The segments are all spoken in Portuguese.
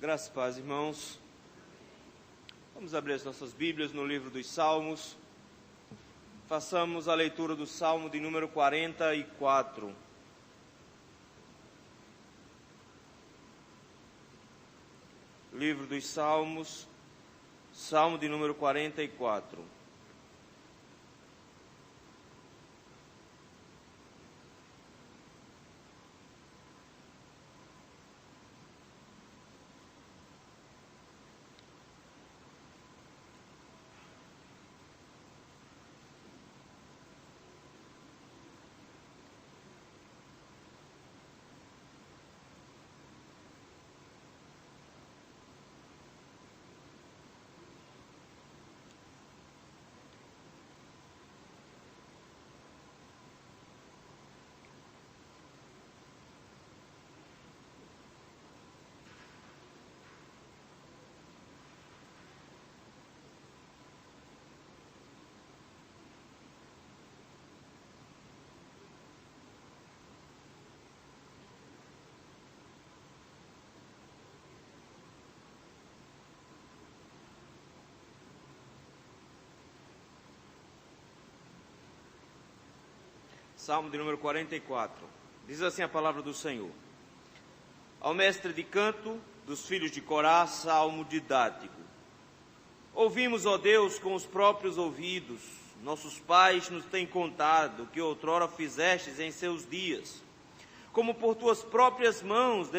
Graças e paz, irmãos. Vamos abrir as nossas Bíblias no livro dos Salmos. Façamos a leitura do Salmo de número 44. Livro dos Salmos, Salmo de número 44. Salmo de número 44. Diz assim a palavra do Senhor. Ao mestre de canto dos filhos de Corá, salmo didático. Ouvimos, ó Deus, com os próprios ouvidos. Nossos pais nos têm contado que outrora fizestes em seus dias. Como por tuas próprias mãos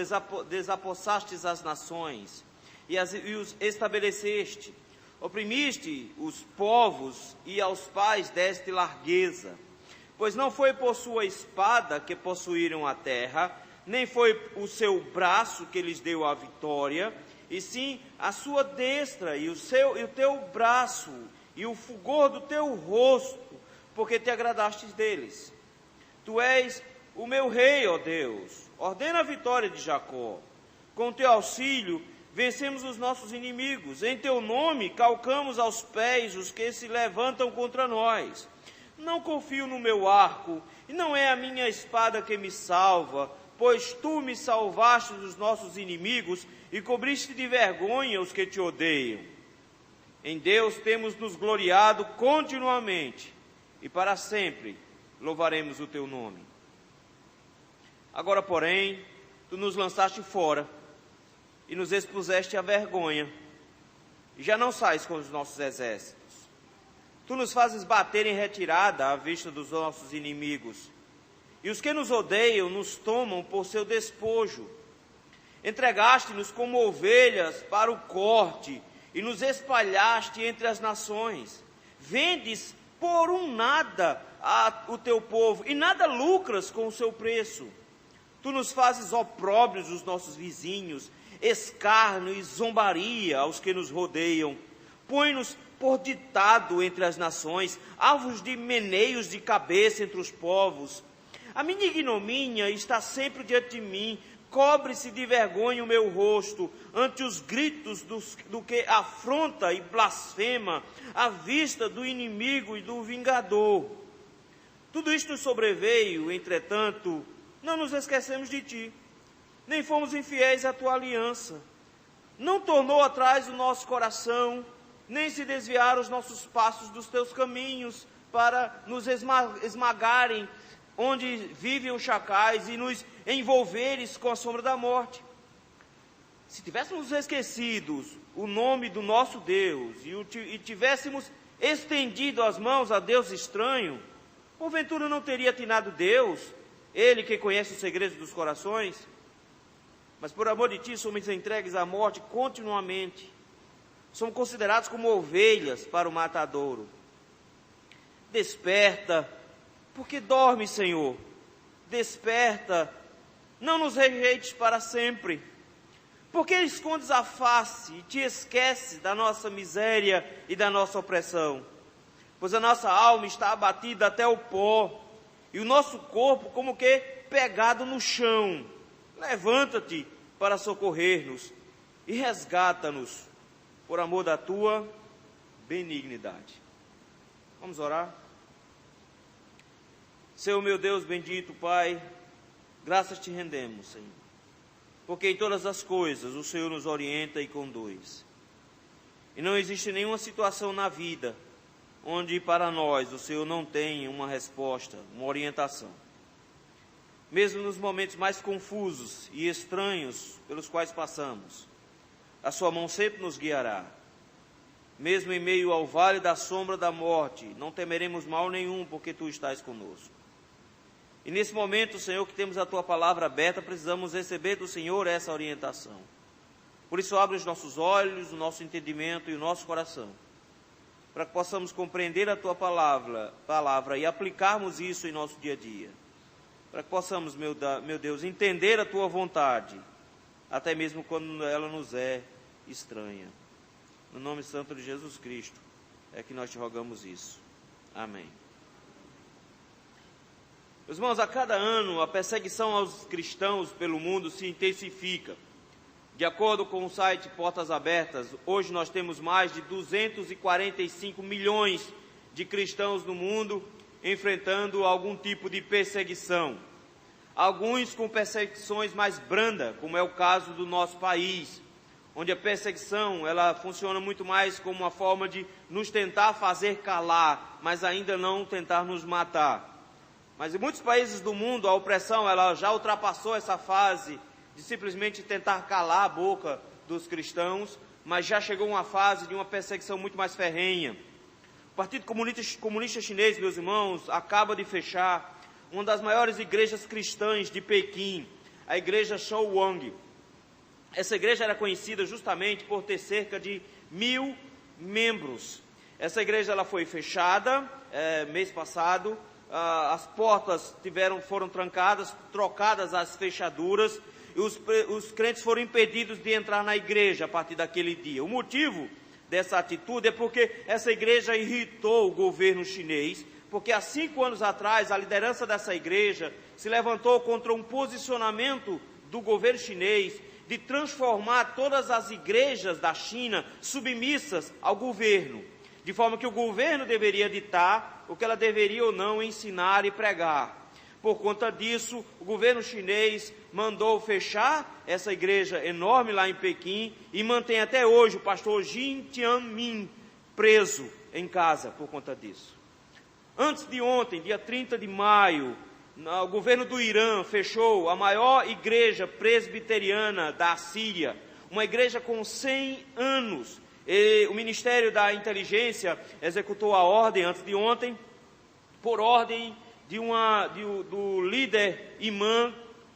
desapossastes as nações e os estabeleceste. Oprimiste os povos e aos pais deste largueza. Pois não foi por sua espada que possuíram a terra, nem foi o seu braço que lhes deu a vitória, e sim a sua destra e o teu braço e o fulgor do teu rosto, porque te agradastes deles. Tu és o meu rei, ó Deus, ordena a vitória de Jacó. Com teu auxílio vencemos os nossos inimigos, em teu nome calcamos aos pés os que se levantam contra nós. Não confio no meu arco, e não é a minha espada que me salva, pois tu me salvaste dos nossos inimigos e cobriste de vergonha os que te odeiam. Em Deus temos nos gloriado continuamente, e para sempre louvaremos o teu nome. Agora, porém, tu nos lançaste fora, e nos expuseste à vergonha, e já não sais com os nossos exércitos. Tu nos fazes bater em retirada à vista dos nossos inimigos, e os que nos odeiam nos tomam por seu despojo. Entregaste-nos como ovelhas para o corte, e nos espalhaste entre as nações. Vendes por um nada o teu povo, e nada lucras com o seu preço. Tu nos fazes opróbrios dos nossos vizinhos, escárnio e zombaria aos que nos rodeiam. Põe-nos por ditado entre as nações, alvos de meneios de cabeça entre os povos. A minha ignomínia está sempre diante de mim, cobre-se de vergonha o meu rosto, ante os gritos do que afronta e blasfema, à vista do inimigo e do vingador. Tudo isto sobreveio, entretanto, não nos esquecemos de ti, nem fomos infiéis à tua aliança. Não tornou atrás o nosso coração, nem se desviaram os nossos passos dos teus caminhos para nos esmagarem onde vivem os chacais e nos envolveres com a sombra da morte. Se tivéssemos esquecido o nome do nosso Deus e tivéssemos estendido as mãos a Deus estranho, porventura não teria atinado Deus, Ele que conhece os segredos dos corações? Mas por amor de ti somos entregues à morte continuamente. Somos considerados como ovelhas para o matadouro. Desperta, porque dorme, Senhor. Desperta, não nos rejeites para sempre. Porque escondes a face e te esqueces da nossa miséria e da nossa opressão. Pois a nossa alma está abatida até o pó, e o nosso corpo como que pegado no chão. Levanta-te para socorrer-nos e resgata-nos, por amor da tua benignidade. Vamos orar? Senhor meu Deus bendito, Pai, graças te rendemos, Senhor, porque em todas as coisas o Senhor nos orienta e conduz. E não existe nenhuma situação na vida onde para nós o Senhor não tem uma resposta, uma orientação. Mesmo nos momentos mais confusos e estranhos pelos quais passamos, a sua mão sempre nos guiará. Mesmo em meio ao vale da sombra da morte, não temeremos mal nenhum, porque tu estás conosco. E nesse momento, Senhor, que temos a tua palavra aberta, precisamos receber do Senhor essa orientação. Por isso, abre os nossos olhos, o nosso entendimento e o nosso coração, para que possamos compreender a tua palavra e aplicarmos isso em nosso dia a dia. Para que possamos, meu Deus, entender a tua vontade, até mesmo quando ela nos é estranha. No nome santo de Jesus Cristo é que nós te rogamos isso. Amém. Meus irmãos, a cada ano a perseguição aos cristãos pelo mundo se intensifica. De acordo com o site Portas Abertas, hoje nós temos mais de 245 milhões de cristãos no mundo enfrentando algum tipo de perseguição. Alguns com perseguições mais brandas, como é o caso do nosso país, onde a perseguição ela funciona muito mais como uma forma de nos tentar fazer calar, mas ainda não tentar nos matar. Mas em muitos países do mundo a opressão ela já ultrapassou essa fase de simplesmente tentar calar a boca dos cristãos, mas já chegou uma fase de uma perseguição muito mais ferrenha. O Partido Comunista Chinês, meus irmãos, acaba de fechar uma das maiores igrejas cristãs de Pequim, a igreja Shouwang. Essa igreja era conhecida justamente por ter cerca de 1.000 membros. Essa igreja ela foi fechada mês passado, as portas foram trancadas, trocadas as fechaduras, e os crentes foram impedidos de entrar na igreja a partir daquele dia. O motivo dessa atitude é porque essa igreja irritou o governo chinês, porque há 5 anos atrás a liderança dessa igreja se levantou contra um posicionamento do governo chinês de transformar todas as igrejas da China submissas ao governo, de forma que o governo deveria ditar o que ela deveria ou não ensinar e pregar. Por conta disso, o governo chinês mandou fechar essa igreja enorme lá em Pequim e mantém até hoje o pastor Jin Tianmin preso em casa por conta disso. Antes de ontem, dia 30 de maio, o governo do Irã fechou a maior igreja presbiteriana da Síria, uma igreja com 100 anos. O Ministério da Inteligência executou a ordem antes de ontem, por ordem do líder imã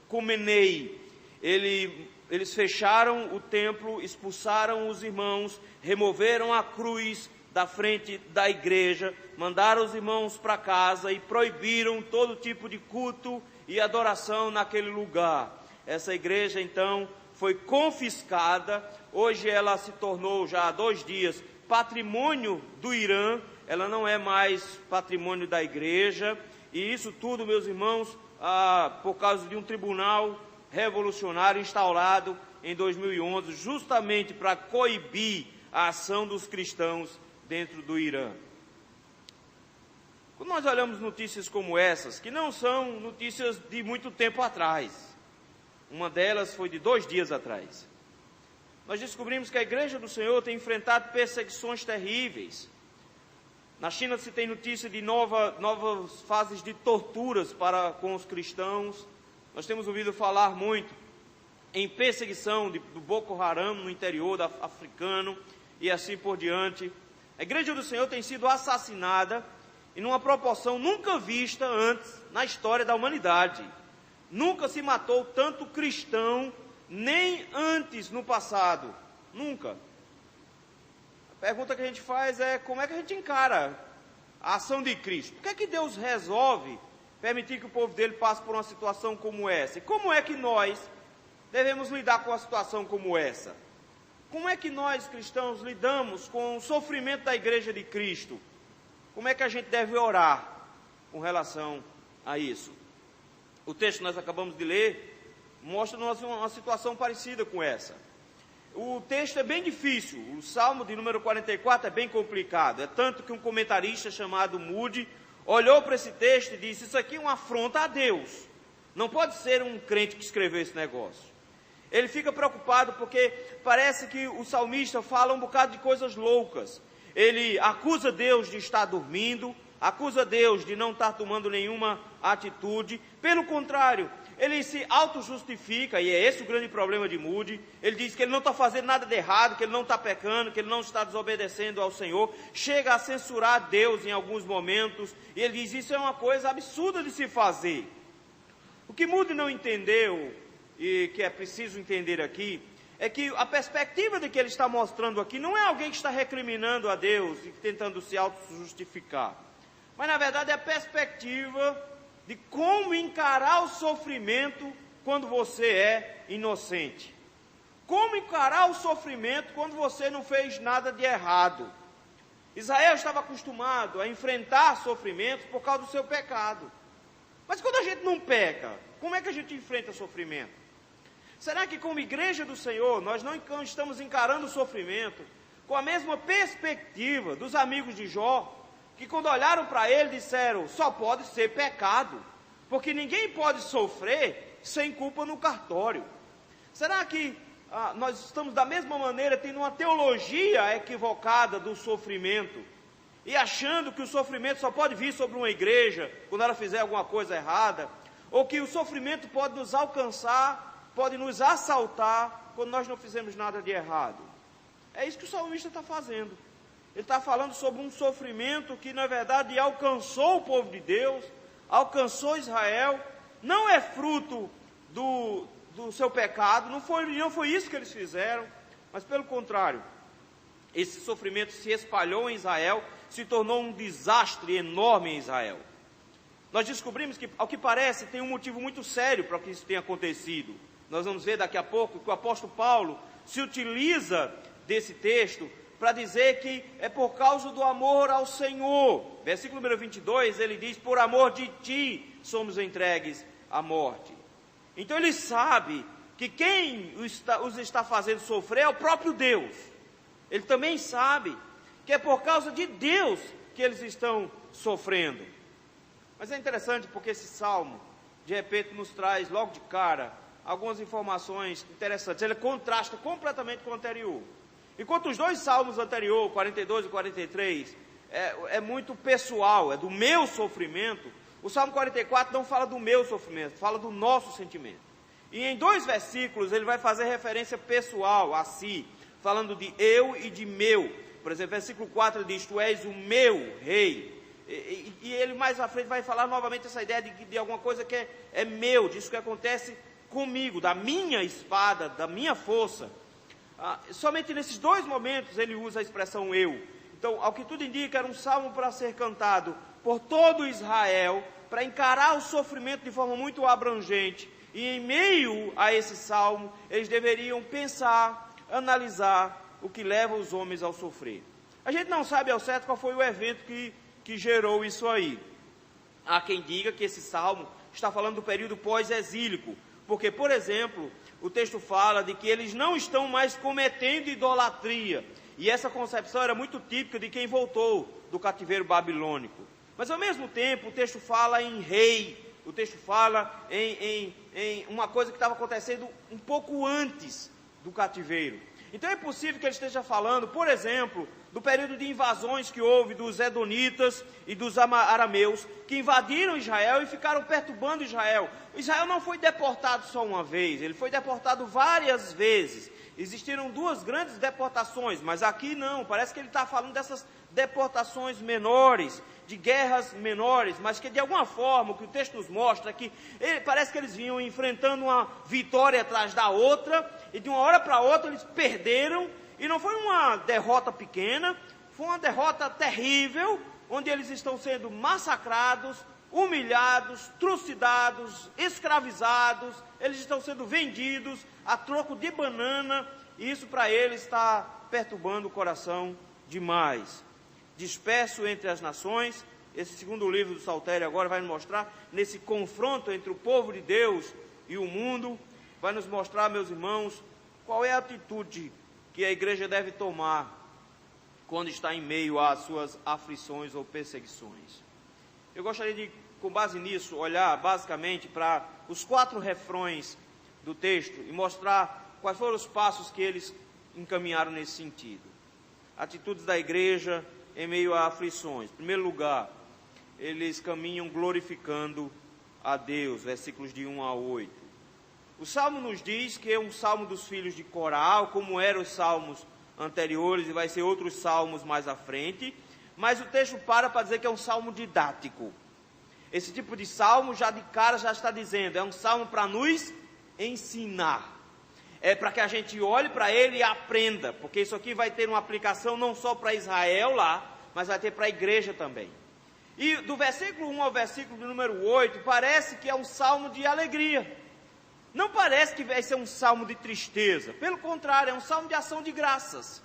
Khomeini. Eles fecharam o templo, expulsaram os irmãos, removeram a cruz da frente da igreja, mandaram os irmãos para casa e proibiram todo tipo de culto e adoração naquele lugar. Essa igreja então foi confiscada. Hoje ela se tornou já há 2 dias patrimônio do Irã. Ela não é mais patrimônio da igreja. E isso tudo, meus irmãos, por causa de um tribunal revolucionário instaurado em 2011, justamente para coibir a ação dos cristãos dentro do Irã. Quando nós olhamos notícias como essas, que não são notícias de muito tempo atrás, uma delas foi de 2 dias atrás, nós descobrimos que a Igreja do Senhor tem enfrentado perseguições terríveis. Na China se tem notícia de novas fases de torturas com os cristãos. Nós temos ouvido falar muito em perseguição do Boko Haram no interior africano e assim por diante. A Igreja do Senhor tem sido assassinada em uma proporção nunca vista antes na história da humanidade. Nunca se matou tanto cristão, nem antes no passado. Nunca. A pergunta que a gente faz é: como é que a gente encara a ação de Cristo? Por que é que Deus resolve permitir que o povo dele passe por uma situação como essa? E como é que nós devemos lidar com uma situação como essa? Como é que nós, cristãos, lidamos com o sofrimento da Igreja de Cristo? Como é que a gente deve orar com relação a isso? O texto que nós acabamos de ler mostra uma situação parecida com essa. O texto é bem difícil, o Salmo de número 44 é bem complicado, é tanto que um comentarista chamado Moody olhou para esse texto e disse: isso aqui é uma afronta a Deus, não pode ser um crente que escreveu esse negócio. Ele fica preocupado porque parece que o salmista fala um bocado de coisas loucas. Ele acusa Deus de estar dormindo, acusa Deus de não estar tomando nenhuma atitude. Pelo contrário, ele se auto-justifica, e é esse o grande problema de Moody. Ele diz que ele não está fazendo nada de errado, que ele não está pecando, que ele não está desobedecendo ao Senhor. Chega a censurar Deus em alguns momentos, e ele diz, isso é uma coisa absurda de se fazer. O que Moody não entendeu, e que é preciso entender aqui, é que a perspectiva de que ele está mostrando aqui não é alguém que está recriminando a Deus e tentando se auto-justificar, mas na verdade é a perspectiva de como encarar o sofrimento quando você é inocente. Como encarar o sofrimento quando você não fez nada de errado. Israel estava acostumado a enfrentar sofrimentos por causa do seu pecado. Mas quando a gente não peca, como é que a gente enfrenta sofrimento? Será que como igreja do Senhor, nós não estamos encarando o sofrimento com a mesma perspectiva dos amigos de Jó, que quando olharam para ele disseram, só pode ser pecado, porque ninguém pode sofrer sem culpa no cartório. Será que nós estamos da mesma maneira tendo uma teologia equivocada do sofrimento, e achando que o sofrimento só pode vir sobre uma igreja quando ela fizer alguma coisa errada, ou que o sofrimento pode nos alcançar, pode nos assaltar quando nós não fizemos nada de errado? É isso que o salmista está fazendo. Ele está falando sobre um sofrimento que na verdade alcançou o povo de Deus, alcançou Israel, não é fruto do seu pecado, não foi isso que eles fizeram, mas pelo contrário, esse sofrimento se espalhou em Israel, se tornou um desastre enorme em Israel. Nós descobrimos que, ao que parece, tem um motivo muito sério para que isso tenha acontecido. Nós vamos ver daqui a pouco que o apóstolo Paulo se utiliza desse texto para dizer que é por causa do amor ao Senhor. Versículo número 22, ele diz, por amor de ti somos entregues à morte. Então ele sabe que quem os está fazendo sofrer é o próprio Deus. Ele também sabe que é por causa de Deus que eles estão sofrendo. Mas é interessante porque esse salmo, de repente, nos traz logo de cara algumas informações interessantes. Ele contrasta completamente com o anterior. Enquanto os dois salmos anteriores, 42 e 43, é muito pessoal, é do meu sofrimento, o Salmo 44 não fala do meu sofrimento, fala do nosso sentimento. E em 2 versículos ele vai fazer referência pessoal a si, falando de eu e de meu. Por exemplo, versículo 4 ele diz, tu és o meu rei. E ele mais à frente vai falar novamente essa ideia de alguma coisa que é meu, disso que acontece comigo, da minha espada, da minha força. Somente nesses 2 momentos ele usa a expressão eu. Então, ao que tudo indica, era um salmo para ser cantado por todo Israel, para encarar o sofrimento de forma muito abrangente. E em meio a esse salmo, eles deveriam pensar, analisar o que leva os homens ao sofrer. A gente não sabe ao certo qual foi o evento que gerou isso aí. Há quem diga que esse salmo está falando do período pós-exílico, porque, por exemplo, o texto fala de que eles não estão mais cometendo idolatria, e essa concepção era muito típica de quem voltou do cativeiro babilônico. Mas ao mesmo tempo o texto fala em rei, o texto fala em uma coisa que estava acontecendo um pouco antes do cativeiro. Então é possível que ele esteja falando, por exemplo, do período de invasões que houve dos edonitas e dos arameus, que invadiram Israel e ficaram perturbando Israel. Israel não foi deportado só uma vez, ele foi deportado várias vezes. Existiram 2 grandes deportações, mas aqui não, parece que ele está falando dessas deportações menores, de guerras menores, mas que de alguma forma, o que o texto nos mostra é que parece que eles vinham enfrentando uma vitória atrás da outra, e de uma hora para outra eles perderam, e não foi uma derrota pequena, foi uma derrota terrível, onde eles estão sendo massacrados, humilhados, trucidados, escravizados, eles estão sendo vendidos a troco de banana, e isso para eles está perturbando o coração demais. Disperso entre as nações, esse segundo livro do Saltério agora vai nos mostrar, nesse confronto entre o povo de Deus e o mundo, vai nos mostrar, meus irmãos, qual é a atitude que a igreja deve tomar quando está em meio às suas aflições ou perseguições. Eu gostaria de, com base nisso, olhar basicamente para os 4 refrões do texto e mostrar quais foram os passos que eles encaminharam nesse sentido. Atitudes da igreja em meio a aflições. Em primeiro lugar, eles caminham glorificando a Deus, versículos de 1 a 8. O Salmo nos diz que é um salmo dos filhos de Corá, como eram os salmos anteriores, e vai ser outros salmos mais à frente, mas o texto para dizer que é um salmo didático. Esse tipo de salmo já de cara já está dizendo, é um salmo para nos ensinar. É para que a gente olhe para ele e aprenda, porque isso aqui vai ter uma aplicação não só para Israel lá, mas vai ter para a igreja também. E do versículo 1 ao versículo número 8, parece que é um salmo de alegria. Não parece que vai ser um salmo de tristeza, pelo contrário, é um salmo de ação de graças.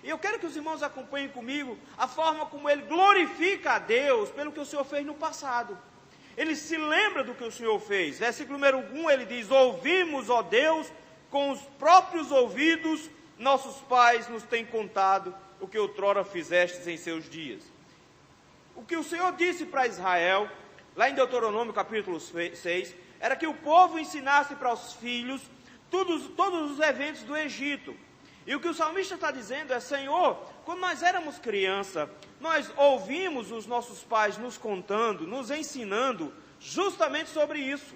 E eu quero que os irmãos acompanhem comigo a forma como ele glorifica a Deus pelo que o Senhor fez no passado. Ele se lembra do que o Senhor fez. Versículo número 1, ele diz: ouvimos, ó Deus, com os próprios ouvidos, nossos pais nos têm contado o que outrora fizestes em seus dias. O que o Senhor disse para Israel, lá em Deuteronômio capítulo 6, era que o povo ensinasse para os filhos todos os eventos do Egito. E o que o salmista está dizendo é: Senhor, quando nós éramos criança, nós ouvimos os nossos pais nos contando, nos ensinando justamente sobre isso.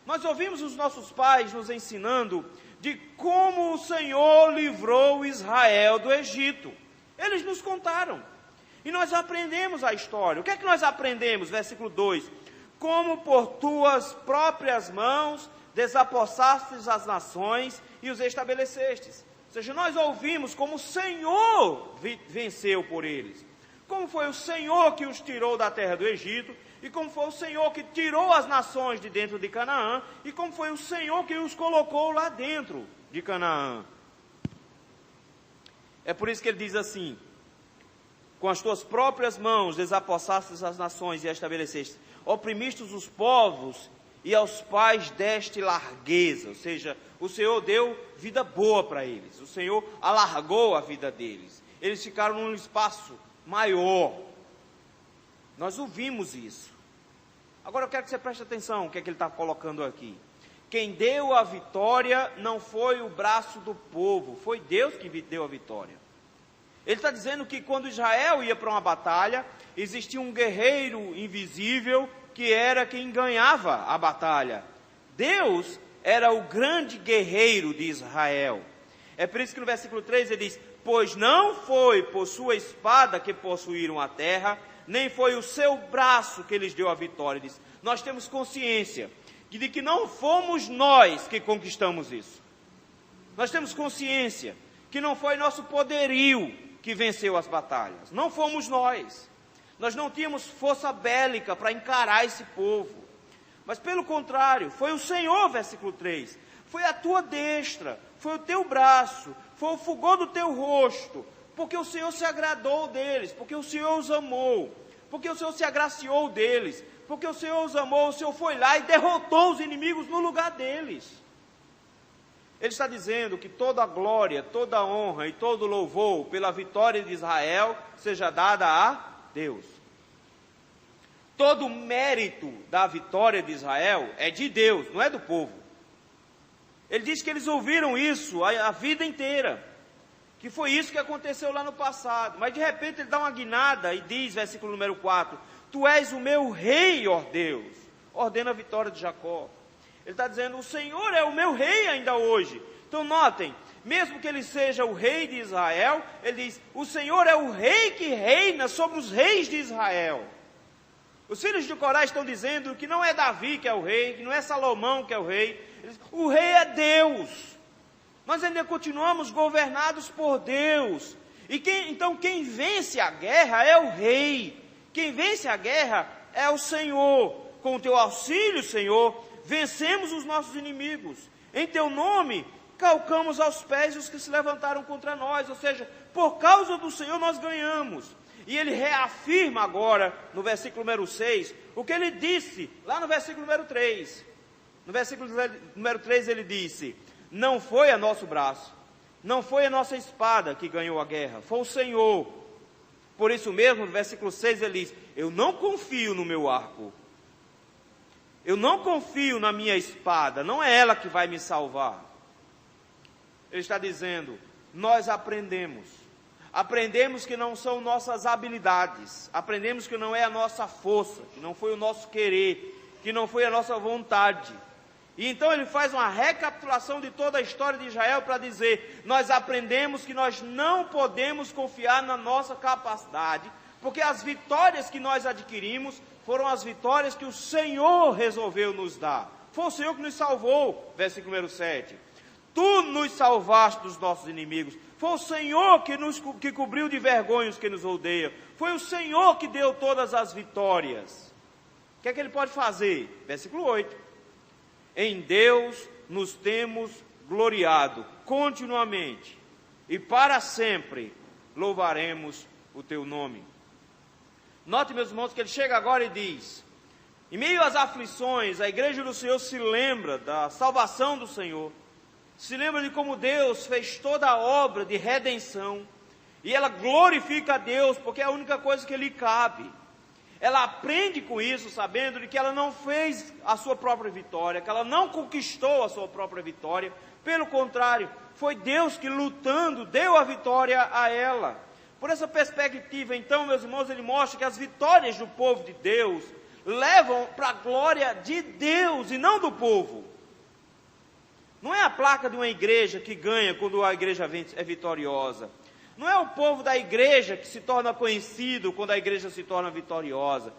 Nós ouvimos os nossos pais nos ensinando de como o Senhor livrou Israel do Egito. Eles nos contaram. E nós aprendemos a história. O que é que nós aprendemos? Versículo 2. Como por tuas próprias mãos desapossastes as nações e os estabelecestes. Ou seja, nós ouvimos como o Senhor venceu por eles. Como foi o Senhor que os tirou da terra do Egito. E como foi o Senhor que tirou as nações de dentro de Canaã. E como foi o Senhor que os colocou lá dentro de Canaã. É por isso que ele diz assim: com as tuas próprias mãos desapossastes as nações e as estabelecestes. Oprimistes os povos e aos pais deste largueza. Ou seja, o Senhor deu vida boa para eles. O Senhor alargou a vida deles. Eles ficaram num espaço maior. Nós ouvimos isso. Agora eu quero que você preste atenção no que é que ele está colocando aqui. Quem deu a vitória não foi o braço do povo, foi Deus que deu a vitória. Ele está dizendo que quando Israel ia para uma batalha, existia um guerreiro invisível que era quem ganhava a batalha. Deus era o grande guerreiro de Israel. É por isso que no versículo 3 ele diz: pois não foi por sua espada que possuíram a terra, nem foi o seu braço que lhes deu a vitória. Ele diz: nós temos consciência de que não fomos nós que conquistamos isso. Nós temos consciência que não foi nosso poderio que venceu as batalhas. Não fomos nós. Nós não tínhamos força bélica para encarar esse povo. Mas pelo contrário, foi o Senhor, versículo 3. Foi a tua destra, foi o teu braço, foi o fulgor do teu rosto. Porque o Senhor se agradou deles, porque o Senhor os amou, porque o Senhor se agraciou deles, porque o Senhor os amou, o Senhor foi lá e derrotou os inimigos no lugar deles. Ele está dizendo que toda a glória, toda a honra e todo o louvor pela vitória de Israel seja dada a Deus. Todo o mérito da vitória de Israel é de Deus, não é do povo. Ele diz que eles ouviram isso a vida inteira, que foi isso que aconteceu lá no passado. Mas de repente ele dá uma guinada e diz, versículo número 4, tu és o meu rei, ó Deus. Ordena a vitória de Jacó. Ele está dizendo, o Senhor é o meu rei ainda hoje. Então notem, mesmo que ele seja o rei de Israel, ele diz, o Senhor é o rei que reina sobre os reis de Israel. Os filhos de Corá estão dizendo que não é Davi que é o rei, que não é Salomão que é o rei. Eles, o rei é Deus. Nós ainda continuamos governados por Deus. E então quem vence a guerra é o rei. Quem vence a guerra é o Senhor. Com o teu auxílio, Senhor, vencemos os nossos inimigos. Em teu nome, calcamos aos pés os que se levantaram contra nós. Ou seja, por causa do Senhor nós ganhamos. E ele reafirma agora, no versículo número 6, o que ele disse lá no versículo número 3. No versículo número 3 ele disse, não foi a nosso braço, não foi a nossa espada que ganhou a guerra, foi o Senhor. Por isso mesmo, no versículo 6 ele diz, eu não confio no meu arco. Eu não confio na minha espada, não é ela que vai me salvar. Ele está dizendo, nós aprendemos que não são nossas habilidades, aprendemos que não é a nossa força, que não foi o nosso querer, que não foi a nossa vontade. E então ele faz uma recapitulação de toda a história de Israel para dizer, nós aprendemos que nós não podemos confiar na nossa capacidade, porque as vitórias que nós adquirimos foram as vitórias que o Senhor resolveu nos dar. Foi o Senhor que nos salvou, versículo número 7. Tu nos salvaste dos nossos inimigos. Foi o Senhor que cobriu de vergonha os que nos rodeiam. Foi o Senhor que deu todas as vitórias. O que é que ele pode fazer? Versículo 8. Em Deus nos temos gloriado continuamente, e para sempre louvaremos o teu nome. Note, meus irmãos, que ele chega agora e diz, em meio às aflições, a igreja do Senhor se lembra da salvação do Senhor, se lembra de como Deus fez toda a obra de redenção, e ela glorifica a Deus, porque é a única coisa que lhe cabe. Ela aprende com isso, sabendo de que ela não fez a sua própria vitória, que ela não conquistou a sua própria vitória, pelo contrário, foi Deus que lutando deu a vitória a ela. Por essa perspectiva, então, meus irmãos, ele mostra que as vitórias do povo de Deus levam para a glória de Deus e não do povo. Não é a placa de uma igreja que ganha quando a igreja é vitoriosa. Não é o povo da igreja que se torna conhecido quando a igreja se torna vitoriosa.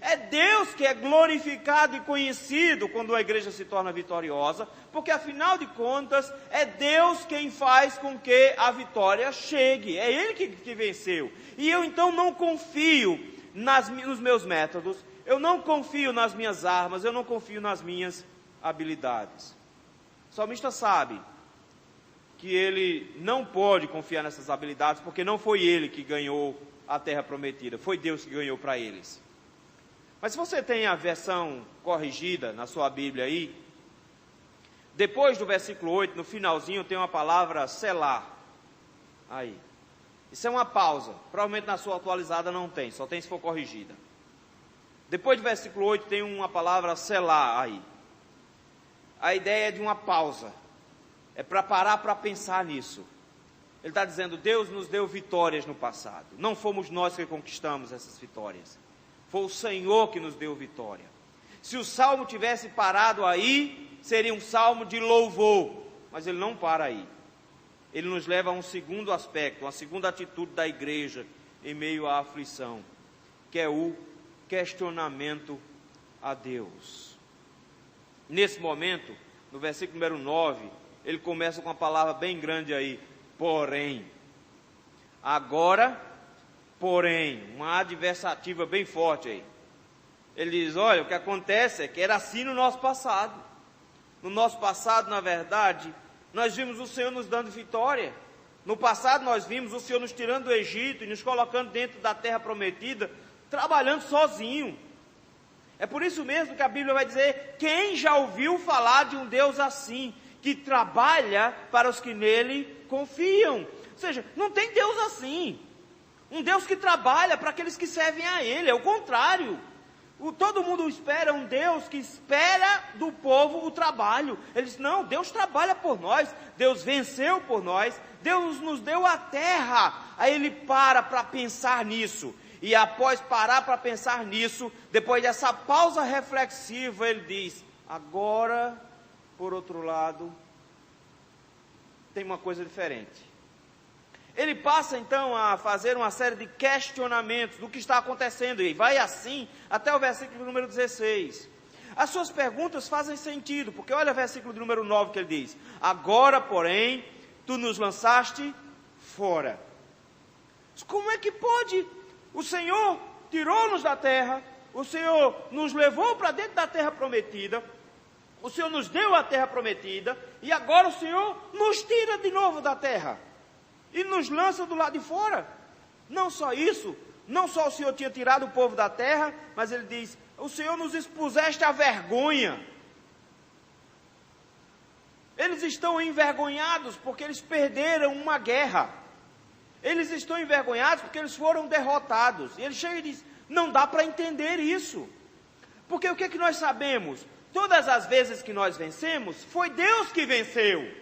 É Deus que é glorificado e conhecido quando a igreja se torna vitoriosa, porque afinal de contas é Deus quem faz com que a vitória chegue, é Ele que venceu. E eu então não confio nos meus métodos, eu não confio nas minhas armas, eu não confio nas minhas habilidades. O salmista sabe que ele não pode confiar nessas habilidades, porque não foi ele que ganhou a terra prometida, foi Deus que ganhou para eles. Mas se você tem a versão corrigida na sua Bíblia aí, depois do versículo 8, no finalzinho, tem uma palavra selar. Aí. Isso é uma pausa. Provavelmente na sua atualizada não tem, só tem se for corrigida. Depois do versículo 8 tem uma palavra selar aí. A ideia é de uma pausa. É para parar para pensar nisso. Ele está dizendo, Deus nos deu vitórias no passado. Não fomos nós que conquistamos essas vitórias. Foi o Senhor que nos deu vitória. Se o salmo tivesse parado aí, seria um salmo de louvor. Mas ele não para aí. Ele nos leva a um segundo aspecto, uma segunda atitude da igreja em meio à aflição, que é o questionamento a Deus. Nesse momento, no versículo número 9, ele começa com uma palavra bem grande aí, porém. Agora, porém, uma adversativa bem forte aí. Ele diz, olha, o que acontece é que era assim no nosso passado. No nosso passado, na verdade, nós vimos o Senhor nos dando vitória. No passado nós vimos o Senhor nos tirando do Egito e nos colocando dentro da terra prometida, trabalhando sozinho. É por isso mesmo que a Bíblia vai dizer, quem já ouviu falar de um Deus assim, que trabalha para os que nele confiam? Ou seja, não tem Deus assim. Um Deus que trabalha para aqueles que servem a Ele, é o contrário. Todo mundo espera um Deus que espera do povo o trabalho. Ele diz, não, Deus trabalha por nós, Deus venceu por nós, Deus nos deu a terra. Aí ele para pensar nisso. E após parar para pensar nisso, depois dessa pausa reflexiva, ele diz, agora, por outro lado, tem uma coisa diferente. Ele passa então a fazer uma série de questionamentos do que está acontecendo, e vai assim até o versículo número 16. As suas perguntas fazem sentido, porque olha o versículo número 9 que ele diz, agora, porém, tu nos lançaste fora. Como é que pode? O Senhor tirou-nos da terra, o Senhor nos levou para dentro da terra prometida, o Senhor nos deu a terra prometida, e agora o Senhor nos tira de novo da terra. E nos lança do lado de fora. Não só isso, não só o Senhor tinha tirado o povo da terra, mas ele diz, o Senhor nos expuseste à vergonha. Eles estão envergonhados porque eles perderam uma guerra. Eles estão envergonhados porque eles foram derrotados. E ele chega e diz, não dá para entender isso. Porque o que é que nós sabemos? Todas as vezes que nós vencemos, foi Deus que venceu.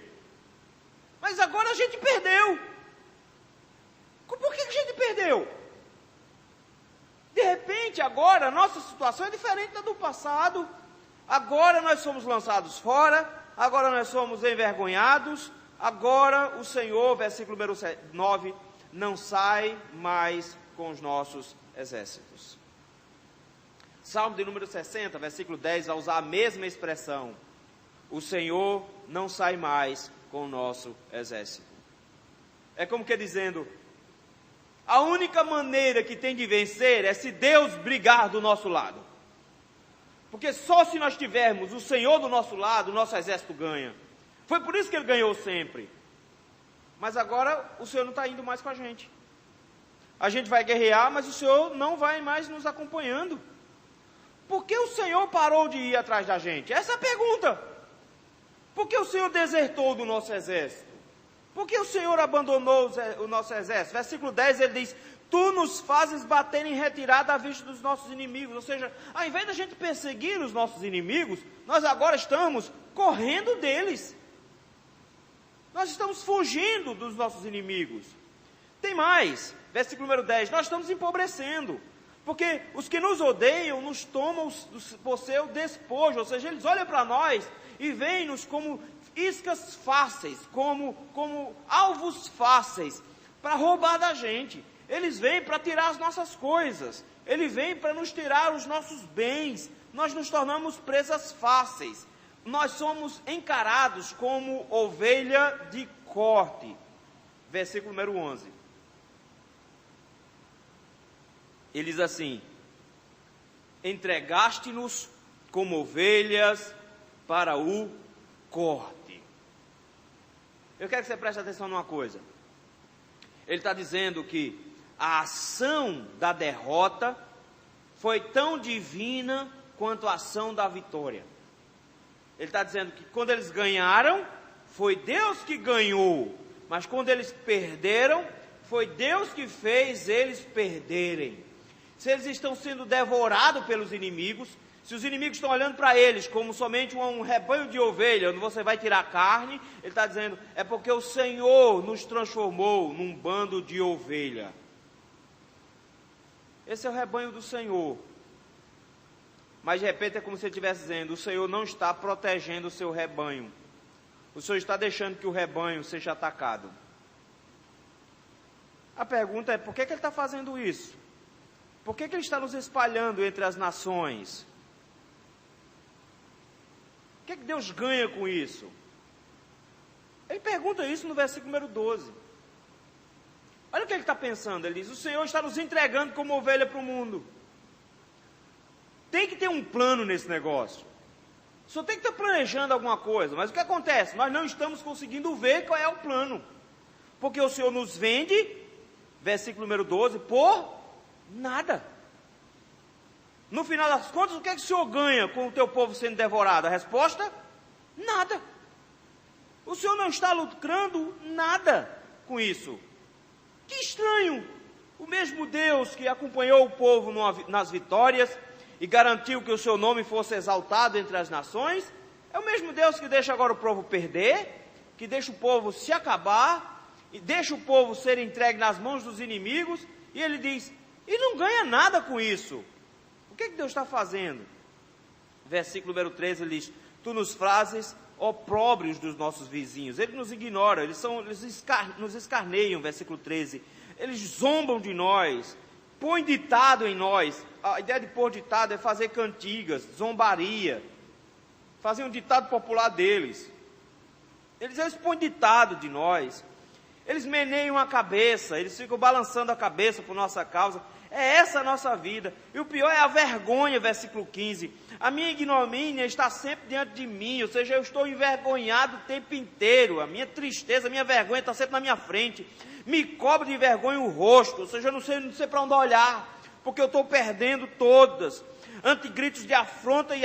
Mas agora a gente perdeu. Por que a gente perdeu? De repente, agora, a nossa situação é diferente da do passado. Agora nós somos lançados fora, agora nós somos envergonhados, agora o Senhor, versículo número 9, não sai mais com os nossos exércitos. Salmo de número 60, versículo 10, vai usar a mesma expressão. O Senhor não sai mais com o nosso exército. É como que dizendo, a única maneira que tem de vencer é se Deus brigar do nosso lado. Porque só se nós tivermos o Senhor do nosso lado, o nosso exército ganha. Foi por isso que ele ganhou sempre. Mas agora o Senhor não está indo mais com a gente. A gente vai guerrear, mas o Senhor não vai mais nos acompanhando. Por que o Senhor parou de ir atrás da gente? Essa é a pergunta. Por que o Senhor desertou do nosso exército? Por que o Senhor abandonou o nosso exército? Versículo 10 ele diz, tu nos fazes bater em retirada à vista dos nossos inimigos. Ou seja, ao invés da gente perseguir os nossos inimigos, nós agora estamos correndo deles. Nós estamos fugindo dos nossos inimigos. Tem mais, versículo número 10, nós estamos empobrecendo. Porque os que nos odeiam nos tomam por seu despojo. Ou seja, eles olham para nós e veem-nos como iscas fáceis, como alvos fáceis, para roubar da gente. Eles vêm para tirar as nossas coisas, eles vêm para nos tirar os nossos bens, nós nos tornamos presas fáceis, nós somos encarados como ovelha de corte. Versículo número 11. Ele diz assim, entregaste-nos como ovelhas para o corte. Eu quero que você preste atenção numa coisa. Ele está dizendo que a ação da derrota foi tão divina quanto a ação da vitória. Ele está dizendo que quando eles ganharam, foi Deus que ganhou. Mas quando eles perderam, foi Deus que fez eles perderem. Se eles estão sendo devorados pelos inimigos, se os inimigos estão olhando para eles como somente um rebanho de ovelha, onde você vai tirar carne, ele está dizendo, é porque o Senhor nos transformou num bando de ovelha. Esse é o rebanho do Senhor. Mas de repente é como se ele estivesse dizendo, o Senhor não está protegendo o seu rebanho. O Senhor está deixando que o rebanho seja atacado. A pergunta é, por que ele está fazendo isso? Por que ele está nos espalhando entre as nações? O que Deus ganha com isso? Ele pergunta isso no versículo número 12. Olha o que ele está pensando. Ele diz, o Senhor está nos entregando como ovelha para o mundo. Tem que ter um plano nesse negócio. O Senhor tem que estar planejando alguma coisa. Mas o que acontece? Nós não estamos conseguindo ver qual é o plano. Porque o Senhor nos vende, versículo número 12, por nada. No final das contas, o que é que o Senhor ganha com o teu povo sendo devorado? A resposta? Nada. O Senhor não está lucrando nada com isso. Que estranho. O mesmo Deus que acompanhou o povo nas vitórias e garantiu que o seu nome fosse exaltado entre as nações, é o mesmo Deus que deixa agora o povo perder, que deixa o povo se acabar, e deixa o povo ser entregue nas mãos dos inimigos, e ele diz, e não ganha nada com isso. O que Deus está fazendo? Versículo número 13, ele diz, tu nos fazes opróbrios dos nossos vizinhos. Ele nos ignora, eles nos escarneiam, versículo 13. Eles zombam de nós, põem ditado em nós. A ideia de pôr ditado é fazer cantigas, zombaria, fazer um ditado popular deles. Eles põem ditado de nós. Eles meneiam a cabeça, eles ficam balançando a cabeça por nossa causa. É essa a nossa vida. E o pior é a vergonha, versículo 15. A minha ignomínia está sempre diante de mim, ou seja, eu estou envergonhado o tempo inteiro. A minha tristeza, a minha vergonha está sempre na minha frente. Me cobre de vergonha o rosto, ou seja, eu não sei para onde olhar, porque eu estou perdendo todas. Ante gritos de afronta e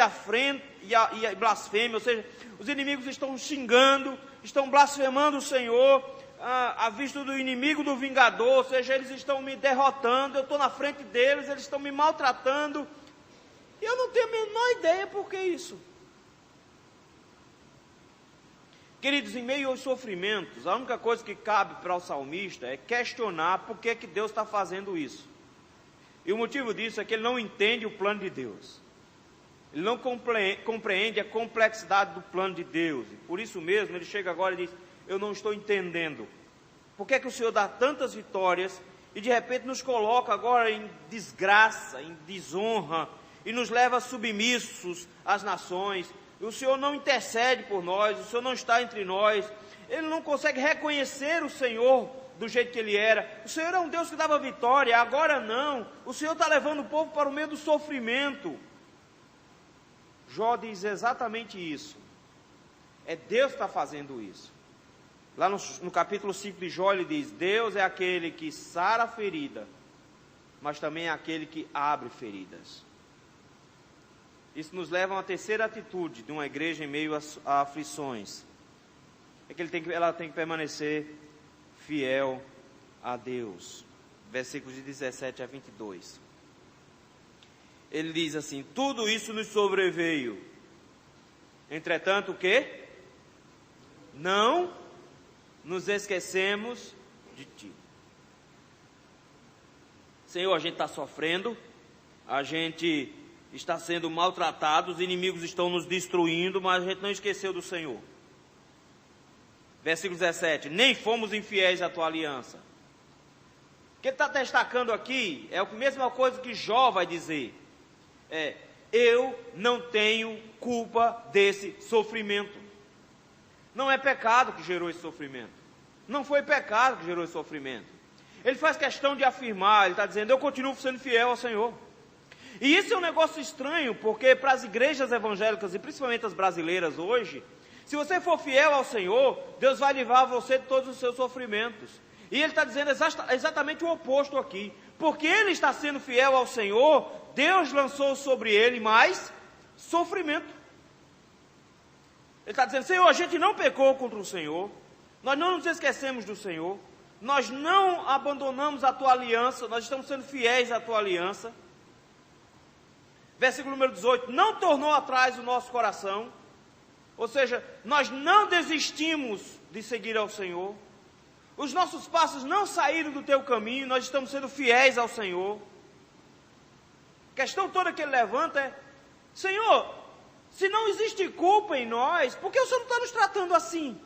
blasfêmia, ou seja, os inimigos estão xingando, estão blasfemando o Senhor, à vista do inimigo do vingador, ou seja, eles estão me derrotando, eu estou na frente deles, eles estão me maltratando. E eu não tenho a menor ideia por que isso. Queridos, em meio aos sofrimentos, a única coisa que cabe para o salmista é questionar por que Deus está fazendo isso. E o motivo disso é que ele não entende o plano de Deus. Ele não compreende a complexidade do plano de Deus. E por isso mesmo, ele chega agora e diz: eu não estou entendendo. Por que o Senhor dá tantas vitórias e de repente nos coloca agora em desgraça, em desonra, e nos leva submissos às nações? O Senhor não intercede por nós, o Senhor não está entre nós. Ele não consegue reconhecer o Senhor do jeito que Ele era. O Senhor é um Deus que dava vitória, agora não. O Senhor está levando o povo para o meio do sofrimento. Jó diz exatamente isso. É Deus que está fazendo isso. Lá no capítulo 5 de Jó ele diz: Deus é aquele que sara a ferida, mas também é aquele que abre feridas. Isso nos leva a uma terceira atitude de uma igreja em meio a aflições. É que ela tem que permanecer fiel a Deus. Versículos de 17 a 22. Ele diz assim: tudo isso nos sobreveio. Entretanto, o quê? Não nos esquecemos de Ti. Senhor, a gente está sofrendo, a gente está sendo maltratado, os inimigos estão nos destruindo, mas a gente não esqueceu do Senhor. Versículo 17: nem fomos infiéis à Tua aliança. O que ele está destacando aqui é a mesma coisa que Jó vai dizer. Eu não tenho culpa desse sofrimento. Não é pecado que gerou esse sofrimento. Não foi pecado que gerou esse sofrimento. Ele faz questão de afirmar, ele está dizendo: eu continuo sendo fiel ao Senhor. E isso é um negócio estranho, porque para as igrejas evangélicas, e principalmente as brasileiras hoje, se você for fiel ao Senhor, Deus vai livrar você de todos os seus sofrimentos. E ele está dizendo exatamente o oposto aqui. Porque ele está sendo fiel ao Senhor, Deus lançou sobre ele mais sofrimento. Ele está dizendo: Senhor, a gente não pecou contra o Senhor, nós não nos esquecemos do Senhor, nós não abandonamos a Tua aliança, nós estamos sendo fiéis à Tua aliança. Versículo número 18: não tornou atrás o nosso coração, ou seja, nós não desistimos de seguir ao Senhor, os nossos passos não saíram do Teu caminho, nós estamos sendo fiéis ao Senhor. A questão toda que ele levanta é: Senhor, se não existe culpa em nós, por que o Senhor não está nos tratando assim?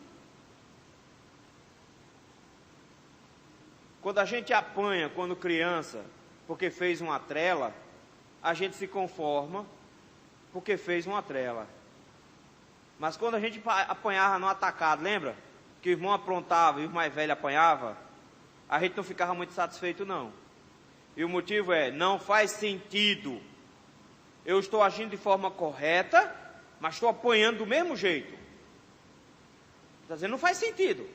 Quando a gente apanha, quando criança, porque fez uma trela, a gente se conforma porque fez uma trela. Mas quando a gente apanhava no atacado, lembra? Que o irmão aprontava e o mais velho apanhava, a gente não ficava muito satisfeito não. E o motivo é: não faz sentido. Eu estou agindo de forma correta, mas estou apanhando do mesmo jeito. Está dizendo: não faz sentido.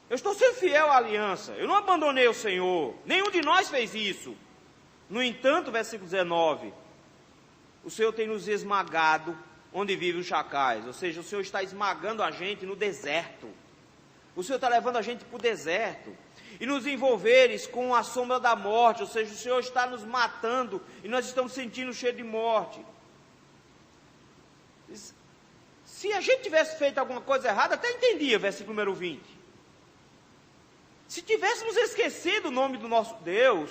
Eu estou sendo fiel à aliança, eu não abandonei o Senhor, nenhum de nós fez isso. No entanto, versículo 19, o Senhor tem nos esmagado onde vivem os chacais, ou seja, o Senhor está esmagando a gente no deserto. O Senhor está levando a gente para o deserto, e nos envolveres com a sombra da morte, ou seja, o Senhor está nos matando, e nós estamos sentindo o cheiro de morte. Se a gente tivesse feito alguma coisa errada, até entendia, versículo número 20. Se tivéssemos esquecido o nome do nosso Deus,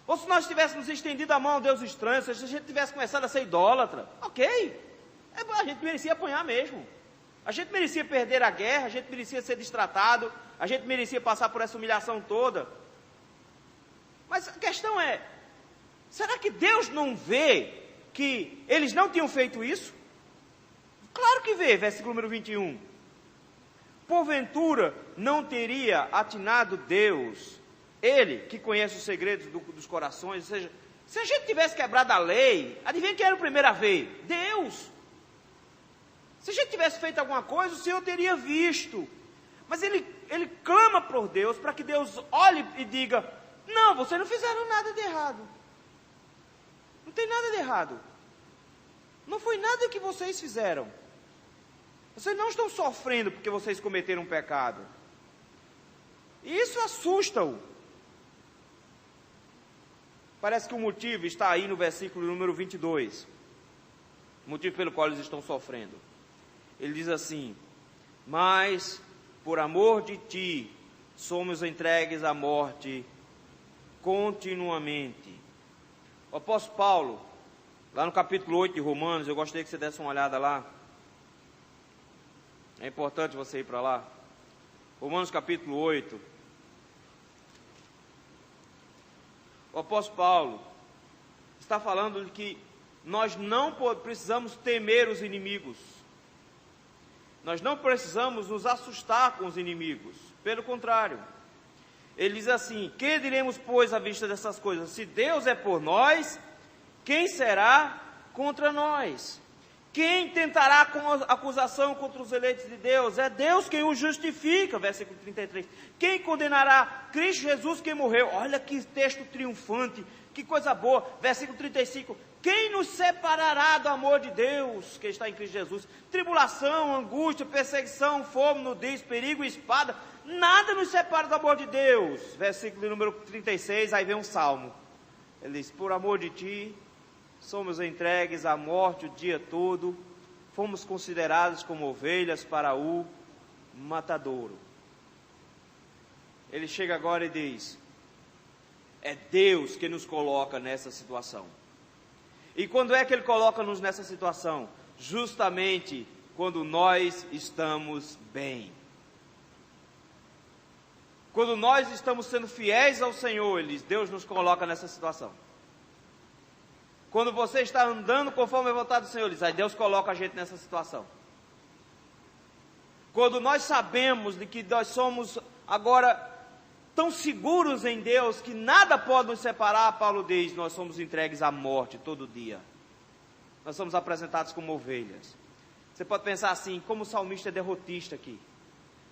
ou se nós tivéssemos estendido a mão ao Deus estranho, se a gente tivesse começado a ser idólatra, ok, a gente merecia apanhar mesmo. A gente merecia perder a guerra, a gente merecia ser destratado, a gente merecia passar por essa humilhação toda. Mas a questão é: será que Deus não vê que eles não tinham feito isso? Claro que vê, versículo número 21. Porventura não teria atinado Deus, Ele que conhece os segredos dos corações, ou seja, se a gente tivesse quebrado a lei, adivinha quem era o primeiro a ver? Deus. Se a gente tivesse feito alguma coisa, o Senhor teria visto. Mas ele clama por Deus, para que Deus olhe e diga: não, vocês não fizeram nada de errado. Não tem nada de errado. Não foi nada que vocês fizeram. Vocês não estão sofrendo porque vocês cometeram um pecado. E isso assusta-o. Parece que o motivo está aí no versículo número 22. O motivo pelo qual eles estão sofrendo. Ele diz assim: mas por amor de ti somos entregues à morte continuamente. O apóstolo Paulo, lá no capítulo 8 de Romanos, eu gostaria que você desse uma olhada lá. É importante você ir para lá. Romanos capítulo 8. O apóstolo Paulo está falando de que nós não precisamos temer os inimigos. Nós não precisamos nos assustar com os inimigos. Pelo contrário. Ele diz assim: que diremos, pois, à vista dessas coisas? Se Deus é por nós, quem será contra nós? Quem tentará com acusação contra os eleitos de Deus? É Deus quem os justifica, versículo 33. Quem condenará? Cristo Jesus quem morreu. Olha que texto triunfante, que coisa boa. Versículo 35. Quem nos separará do amor de Deus que está em Cristo Jesus? Tribulação, angústia, perseguição, fome, nudez, perigo e espada. Nada nos separa do amor de Deus. Versículo número 36, aí vem um salmo. Ele diz: por amor de ti somos entregues à morte o dia todo, fomos considerados como ovelhas para o matadouro. Ele chega agora e diz: é Deus que nos coloca nessa situação. E quando é que Ele coloca-nos nessa situação? Justamente quando nós estamos bem. Quando nós estamos sendo fiéis ao Senhor, Ele diz, Deus nos coloca nessa situação. Quando você está andando conforme a vontade do Senhor, Ele diz, aí Deus coloca a gente nessa situação. Quando nós sabemos de que nós somos agora tão seguros em Deus que nada pode nos separar, Paulo diz, nós somos entregues à morte todo dia. Nós somos apresentados como ovelhas. Você pode pensar assim, como o salmista é derrotista aqui.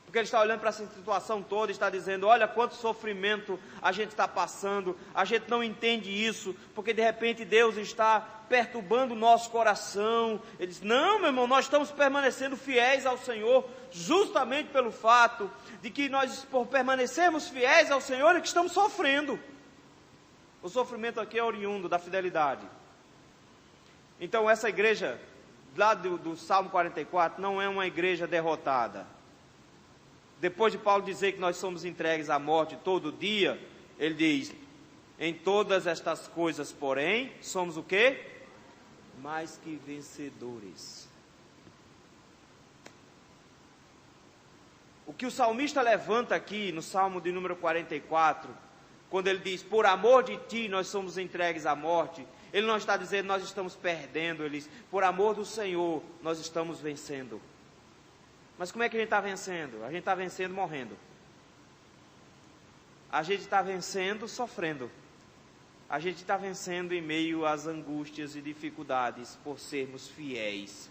Porque ele está olhando para essa situação toda e está dizendo, olha quanto sofrimento a gente está passando, a gente não entende isso, porque de repente Deus está perturbando o nosso coração. Ele diz, não, meu irmão, nós estamos permanecendo fiéis ao Senhor, justamente pelo fato de que nós, por permanecermos fiéis ao Senhor, é que estamos sofrendo. O sofrimento aqui é oriundo da fidelidade. Então essa igreja, lá do Salmo 44, não é uma igreja derrotada. Depois de Paulo dizer que nós somos entregues à morte todo dia, ele diz, em todas estas coisas, porém, somos o quê? Mais que vencedores. O que o salmista levanta aqui no Salmo de número 44, quando ele diz, por amor de ti nós somos entregues à morte, ele não está dizendo nós estamos perdendo, ele diz, por amor do Senhor nós estamos vencendo. Mas como é que a gente está vencendo? A gente está vencendo morrendo. A gente está vencendo sofrendo. A gente está vencendo em meio às angústias e dificuldades por sermos fiéis.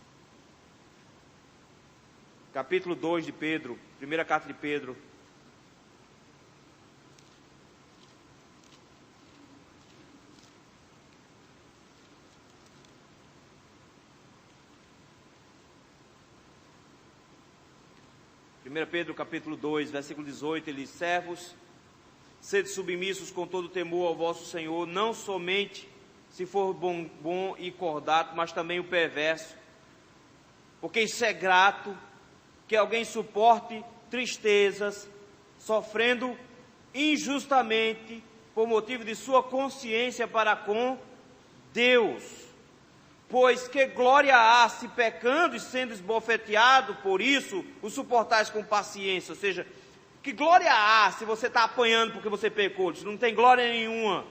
Capítulo 2 de Pedro, primeira carta de Pedro. Pedro capítulo 2, versículo 18, ele diz, servos, sede submissos com todo temor ao vosso Senhor, não somente se for bom e cordato, mas também o perverso, porque isso é grato, que alguém suporte tristezas, sofrendo injustamente, por motivo de sua consciência para com Deus. Pois que glória há se pecando e sendo esbofeteado, por isso o suportais com paciência. Ou seja, que glória há se você está apanhando porque você pecou? Não tem glória nenhuma.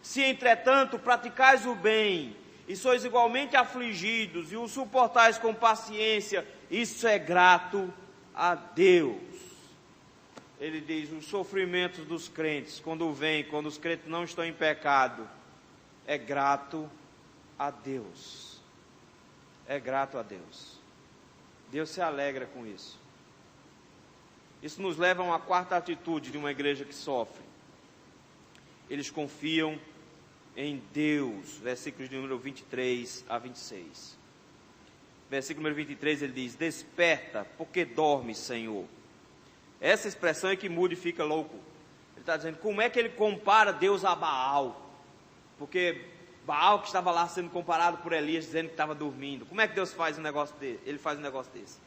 Se entretanto praticais o bem e sois igualmente afligidos e o suportais com paciência, isso é grato a Deus. Ele diz, os sofrimentos dos crentes, quando os crentes não estão em pecado, é grato a Deus. É grato a Deus. Deus se alegra com isso. Isso nos leva a uma quarta atitude de uma igreja que sofre. Eles confiam em Deus. Versículos de número 23 a 26. Versículo número 23 ele diz, desperta, porque dormes, Senhor. Essa expressão é que muda e fica louco. Ele está dizendo, como é que ele compara Deus a Baal? porque Baal que estava lá sendo comparado por Elias, dizendo que estava dormindo. Como é que Deus faz um negócio desse? Ele faz um negócio desse.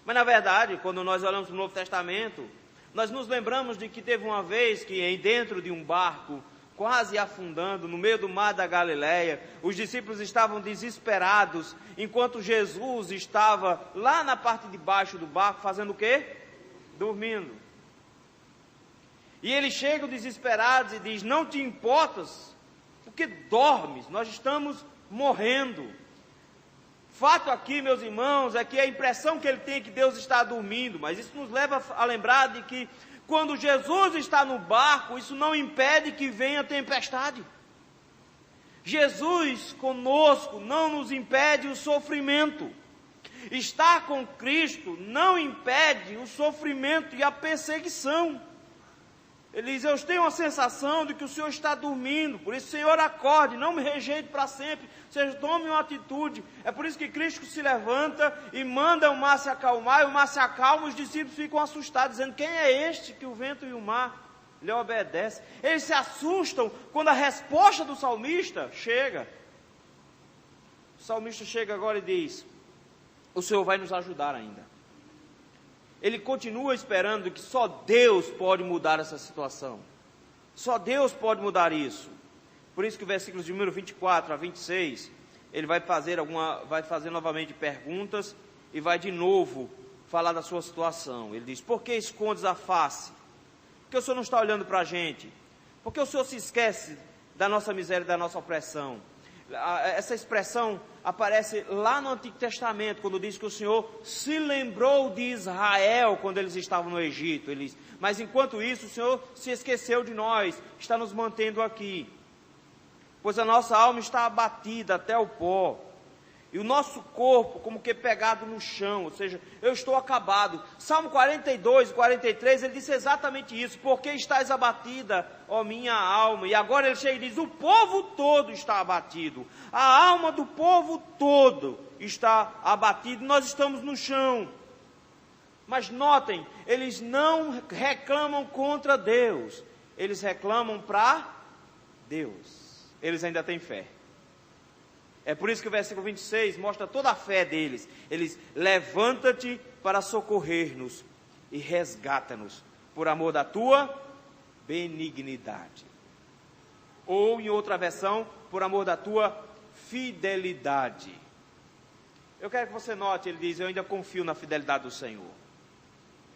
Mas na verdade, quando nós olhamos para o Novo Testamento, nós nos lembramos de que teve uma vez que dentro de um barco, quase afundando, no meio do mar da Galileia, os discípulos estavam desesperados, enquanto Jesus estava lá na parte de baixo do barco, fazendo o quê? Dormindo. E eles chegam desesperados e diz: não te importas, porque dormes, nós estamos morrendo. Fato aqui, meus irmãos, é que a impressão que ele tem é que Deus está dormindo, mas isso nos leva a lembrar de que quando Jesus está no barco, isso não impede que venha tempestade. Jesus conosco não nos impede o sofrimento. Estar com Cristo não impede o sofrimento e a perseguição. Ele diz: eu tenho a sensação de que o Senhor está dormindo, por isso, Senhor, acorde, não me rejeite para sempre, ou seja, tome uma atitude. É por isso que Cristo se levanta e manda o mar se acalmar, e o mar se acalma, os discípulos ficam assustados, dizendo: quem é este que o vento e o mar lhe obedecem? Eles se assustam quando a resposta do salmista chega. O salmista chega agora e diz: o Senhor vai nos ajudar ainda. Ele continua esperando que só Deus pode mudar essa situação. Só Deus pode mudar isso. Por isso que o versículo de número 24 a 26, ele vai fazer novamente perguntas e vai de novo falar da sua situação. Ele diz: por que escondes a face? Porque o Senhor não está olhando para a gente? Porque o Senhor se esquece da nossa miséria e da nossa opressão? Essa expressão aparece lá no Antigo Testamento, quando diz que o Senhor se lembrou de Israel quando eles estavam no Egito. Ele diz: mas enquanto isso o Senhor se esqueceu de nós, está nos mantendo aqui, pois a nossa alma está abatida até o pó, e o nosso corpo como que pegado no chão, ou seja, eu estou acabado. Salmo 42 e 43, ele disse exatamente isso: porque estás abatida, ó minha alma. E agora ele chega e diz: o povo todo está abatido, a alma do povo todo está abatido, nós estamos no chão. Mas notem, eles não reclamam contra Deus, eles reclamam para Deus, eles ainda têm fé. É por isso que o versículo 26 mostra toda a fé deles. Eles: levanta-te para socorrer-nos e resgata-nos, por amor da tua benignidade. Ou em outra versão, por amor da tua fidelidade. Eu quero que você note, ele diz: eu ainda confio na fidelidade do Senhor.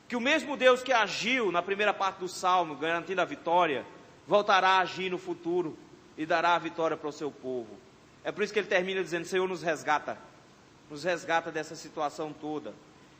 Que o mesmo Deus que agiu na primeira parte do Salmo, garantindo a vitória, voltará a agir no futuro e dará a vitória para o seu povo. É por isso que ele termina dizendo: Senhor, nos resgata dessa situação toda.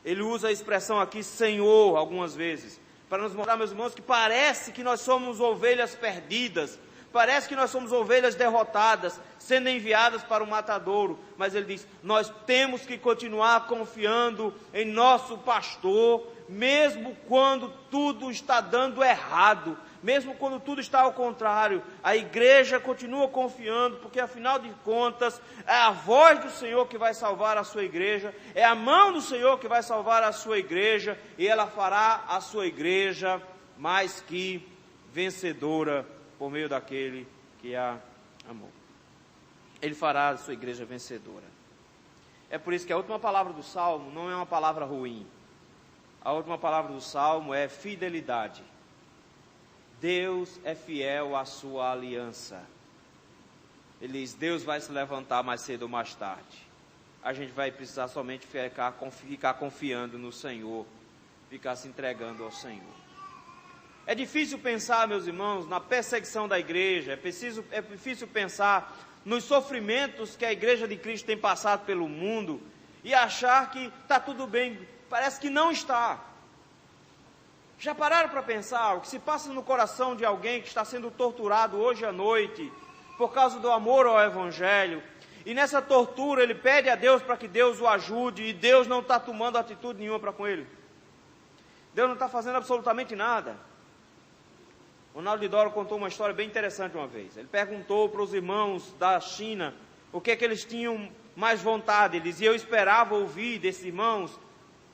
Ele usa a expressão aqui, Senhor, algumas vezes, para nos mostrar, meus irmãos, que parece que nós somos ovelhas perdidas, parece que nós somos ovelhas derrotadas, sendo enviadas para o matadouro, mas ele diz: nós temos que continuar confiando em nosso pastor, mesmo quando tudo está dando errado, mesmo quando tudo está ao contrário. A igreja continua confiando, porque afinal de contas, é a voz do Senhor que vai salvar a sua igreja, é a mão do Senhor que vai salvar a sua igreja, e ela fará a sua igreja mais que vencedora, por meio daquele que a amou. Ele fará a sua igreja vencedora. É por isso que a última palavra do Salmo não é uma palavra ruim. A última palavra do Salmo é fidelidade. Deus é fiel à sua aliança. Ele diz: Deus vai se levantar mais cedo ou mais tarde. A gente vai precisar somente ficar confiando no Senhor, ficar se entregando ao Senhor. É difícil pensar, meus irmãos, na perseguição da igreja, é difícil pensar nos sofrimentos que a igreja de Cristo tem passado pelo mundo e achar que está tudo bem. Parece que não está. Já pararam para pensar o que se passa no coração de alguém que está sendo torturado hoje à noite por causa do amor ao Evangelho, e nessa tortura ele pede a Deus para que Deus o ajude, e Deus não está tomando atitude nenhuma para com ele? Deus não está fazendo absolutamente nada. Ronaldo de Doro contou uma história bem interessante uma vez. Ele perguntou para os irmãos da China o que é que eles tinham mais vontade. Ele dizia: eu esperava ouvir desses irmãos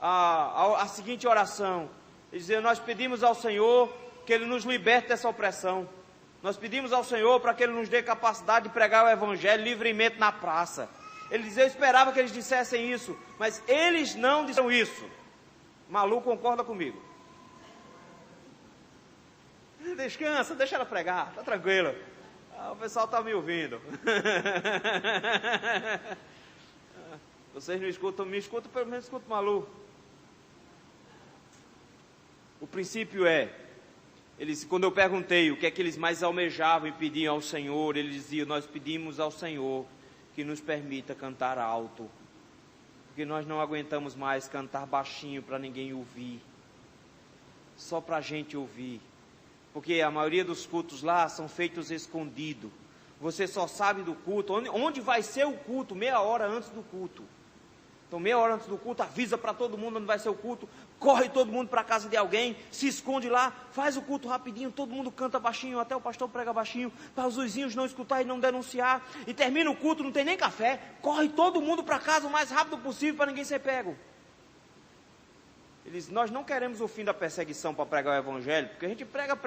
a seguinte oração. Ele dizia: nós pedimos ao Senhor que Ele nos liberte dessa opressão. Nós pedimos ao Senhor para que Ele nos dê capacidade de pregar o Evangelho livremente na praça. Ele dizia, eu esperava que eles dissessem isso, mas eles não disseram isso. Malu concorda comigo. Descansa, deixa ela pregar, está tranquilo. O pessoal está me ouvindo. Vocês não escutam, me escutam, pelo menos escutam Malu. O princípio é, quando eu perguntei o que é que eles mais almejavam e pediam ao Senhor, eles diziam, nós pedimos ao Senhor que nos permita cantar alto, porque nós não aguentamos mais cantar baixinho para ninguém ouvir, só para a gente ouvir, porque a maioria dos cultos lá são feitos escondidos, você só sabe do culto, onde vai ser o culto, meia hora antes do culto. Então, meia hora antes do culto, avisa para todo mundo onde vai ser o culto, corre todo mundo para a casa de alguém, se esconde lá, faz o culto rapidinho, todo mundo canta baixinho, até o pastor prega baixinho, para os vizinhos não escutar e não denunciar, e termina o culto, não tem nem café, corre todo mundo para casa o mais rápido possível para ninguém ser pego. Eles, nós não queremos o fim da perseguição para pregar o Evangelho, porque a gente prega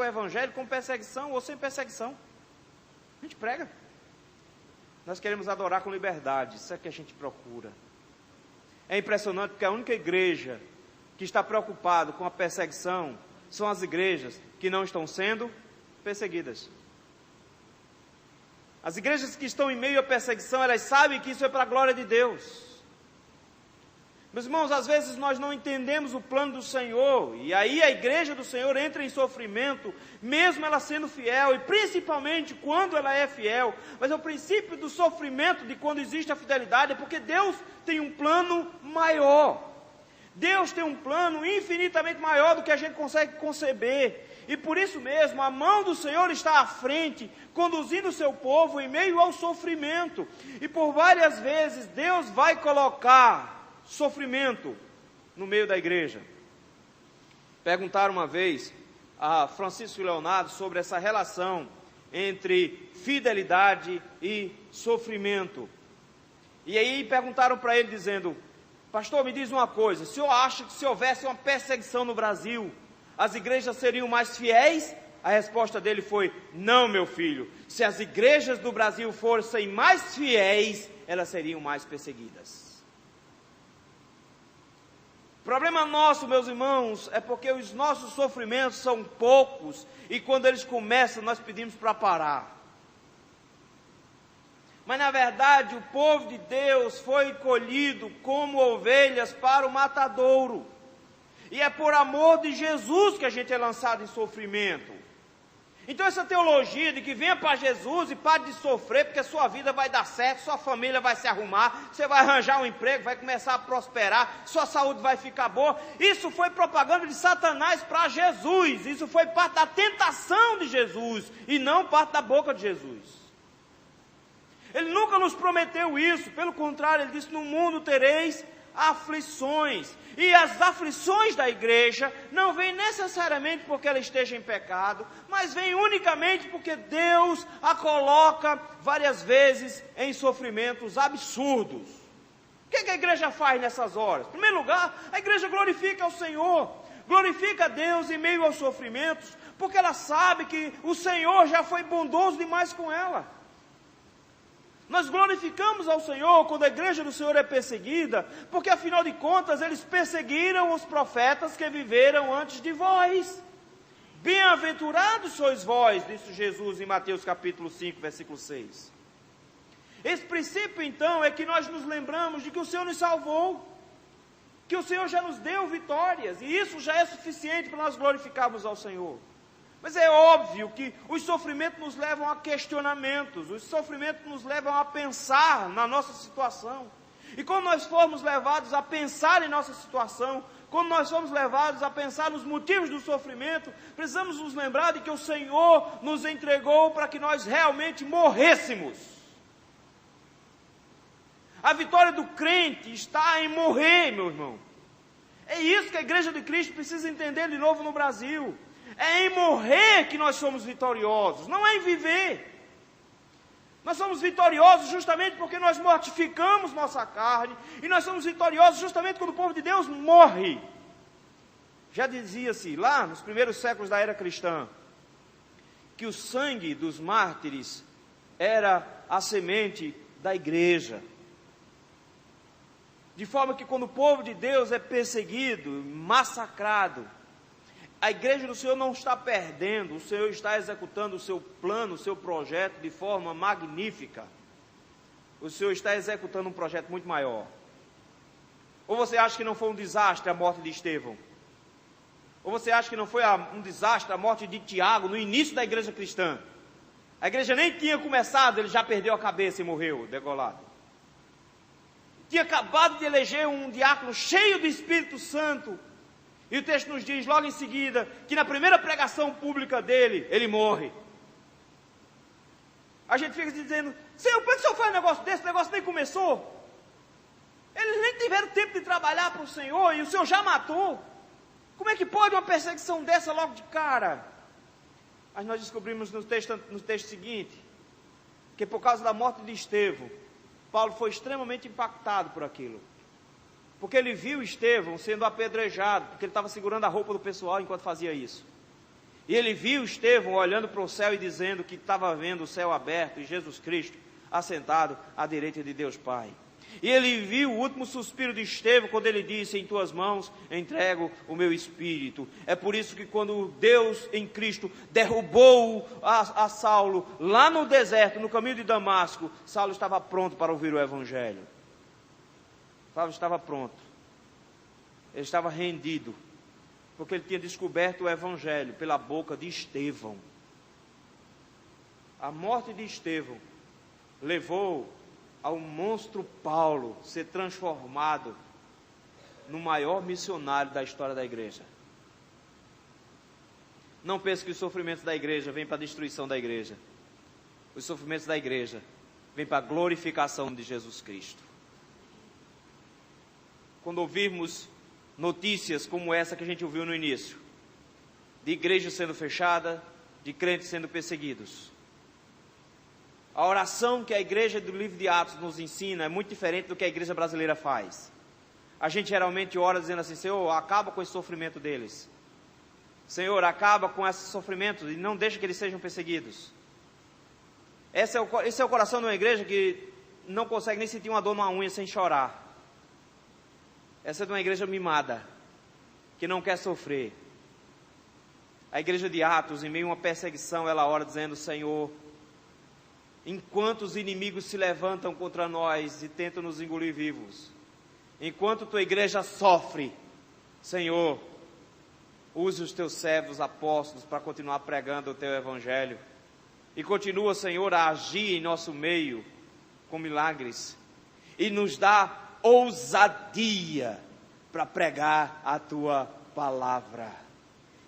o Evangelho com perseguição ou sem perseguição. A gente prega. Nós queremos adorar com liberdade, isso é que a gente procura. É impressionante porque a única igreja que está preocupada com a perseguição são as igrejas que não estão sendo perseguidas. As igrejas que estão em meio à perseguição, elas sabem que isso é para a glória de Deus. Meus irmãos, às vezes nós não entendemos o plano do Senhor, e aí a igreja do Senhor entra em sofrimento, mesmo ela sendo fiel, e principalmente quando ela é fiel. Mas o princípio do sofrimento, de quando existe a fidelidade, é porque Deus tem um plano maior. Deus tem um plano infinitamente maior do que a gente consegue conceber. E por isso mesmo, a mão do Senhor está à frente, conduzindo o seu povo em meio ao sofrimento. E por várias vezes, Deus vai colocar sofrimento no meio da igreja. Perguntaram uma vez a Francisco Leonardo sobre essa relação entre fidelidade e sofrimento. E aí perguntaram para ele dizendo, pastor, me diz uma coisa, o senhor acha que se houvesse uma perseguição no Brasil, as igrejas seriam mais fiéis? A resposta dele foi, não, meu filho, se as igrejas do Brasil fossem mais fiéis, elas seriam mais perseguidas. O problema nosso, meus irmãos, é porque os nossos sofrimentos são poucos, e quando eles começam, nós pedimos para parar. Mas na verdade, o povo de Deus foi colhido como ovelhas para o matadouro. E é por amor de Jesus que a gente é lançado em sofrimento. Então essa teologia de que venha para Jesus e pare de sofrer, porque a sua vida vai dar certo, sua família vai se arrumar, você vai arranjar um emprego, vai começar a prosperar, sua saúde vai ficar boa, isso foi propaganda de Satanás para Jesus, isso foi parte da tentação de Jesus, e não parte da boca de Jesus. Ele nunca nos prometeu isso, pelo contrário, ele disse, no mundo tereis aflições, e as aflições da igreja não vêm necessariamente porque ela esteja em pecado, mas vêm unicamente porque Deus a coloca várias vezes em sofrimentos absurdos. O que a igreja faz nessas horas? Em primeiro lugar, a igreja glorifica ao Senhor, glorifica a Deus em meio aos sofrimentos, porque ela sabe que o Senhor já foi bondoso demais com ela. Nós glorificamos ao Senhor quando a igreja do Senhor é perseguida, porque afinal de contas eles perseguiram os profetas que viveram antes de vós. Bem-aventurados sois vós, disse Jesus em Mateus capítulo 5, versículo 6. Esse princípio então é que nós nos lembramos de que o Senhor nos salvou, que o Senhor já nos deu vitórias, e isso já é suficiente para nós glorificarmos ao Senhor. Mas é óbvio que os sofrimentos nos levam a questionamentos, os sofrimentos nos levam a pensar na nossa situação. E quando nós formos levados a pensar em nossa situação, quando nós formos levados a pensar nos motivos do sofrimento, precisamos nos lembrar de que o Senhor nos entregou para que nós realmente morrêssemos. A vitória do crente está em morrer, meu irmão. É isso que a igreja de Cristo precisa entender de novo no Brasil. É em morrer que nós somos vitoriosos, não é em viver. Nós somos vitoriosos justamente porque nós mortificamos nossa carne, e nós somos vitoriosos justamente quando o povo de Deus morre. Já dizia-se lá nos primeiros séculos da era cristã, que o sangue dos mártires era a semente da igreja. De forma que quando o povo de Deus é perseguido, massacrado, a igreja do Senhor não está perdendo, o Senhor está executando o seu plano, o seu projeto de forma magnífica. O Senhor está executando um projeto muito maior. Ou você acha que não foi um desastre a morte de Estevão? Ou você acha que não foi um desastre a morte de Tiago no início da igreja cristã? A igreja nem tinha começado, ele já perdeu a cabeça e morreu degolado. Tinha acabado de eleger um diácono cheio do Espírito Santo. E o texto nos diz logo em seguida que na primeira pregação pública dele, ele morre. A gente fica dizendo: Senhor, por que o Senhor faz um negócio desse? O negócio nem começou. Eles nem tiveram tempo de trabalhar para o Senhor e o Senhor já matou. Como é que pode uma perseguição dessa logo de cara? Mas nós descobrimos no texto seguinte, que por causa da morte de Estevão, Paulo foi extremamente impactado por aquilo. Porque ele viu Estevão sendo apedrejado, porque ele estava segurando a roupa do pessoal enquanto fazia isso. E ele viu Estevão olhando para o céu e dizendo que estava vendo o céu aberto e Jesus Cristo assentado à direita de Deus Pai. E ele viu o último suspiro de Estevão quando ele disse: em tuas mãos entrego o meu espírito. É por isso que quando Deus em Cristo derrubou a Saulo lá no deserto, no caminho de Damasco, Saulo estava pronto para ouvir o Evangelho. Saulo estava pronto. Ele estava rendido, porque ele tinha descoberto o Evangelho pela boca de Estevão. A morte de Estevão levou ao monstro Paulo ser transformado no maior missionário da história da igreja. Não pense que os sofrimentos da igreja vêm para a destruição da igreja. Os sofrimentos da igreja vêm para a glorificação de Jesus Cristo. Quando ouvirmos notícias como essa que a gente ouviu no início, de igrejas sendo fechadas, de crentes sendo perseguidos, a oração que a igreja do livro de Atos nos ensina é muito diferente do que a igreja brasileira faz. A gente geralmente ora dizendo assim: Senhor, acaba com esse sofrimento deles. Senhor, acaba com esses sofrimentos e não deixa que eles sejam perseguidos. Esse é o coração de uma igreja que não consegue nem sentir uma dor numa unha sem chorar. Essa é de uma igreja mimada, que não quer sofrer. A igreja de Atos, em meio a uma perseguição, ela ora dizendo: Senhor, enquanto os inimigos se levantam contra nós e tentam nos engolir vivos, enquanto tua igreja sofre, Senhor, use os teus servos apóstolos para continuar pregando o teu evangelho. E continua, Senhor, a agir em nosso meio com milagres. E nos dá ousadia para pregar a tua palavra.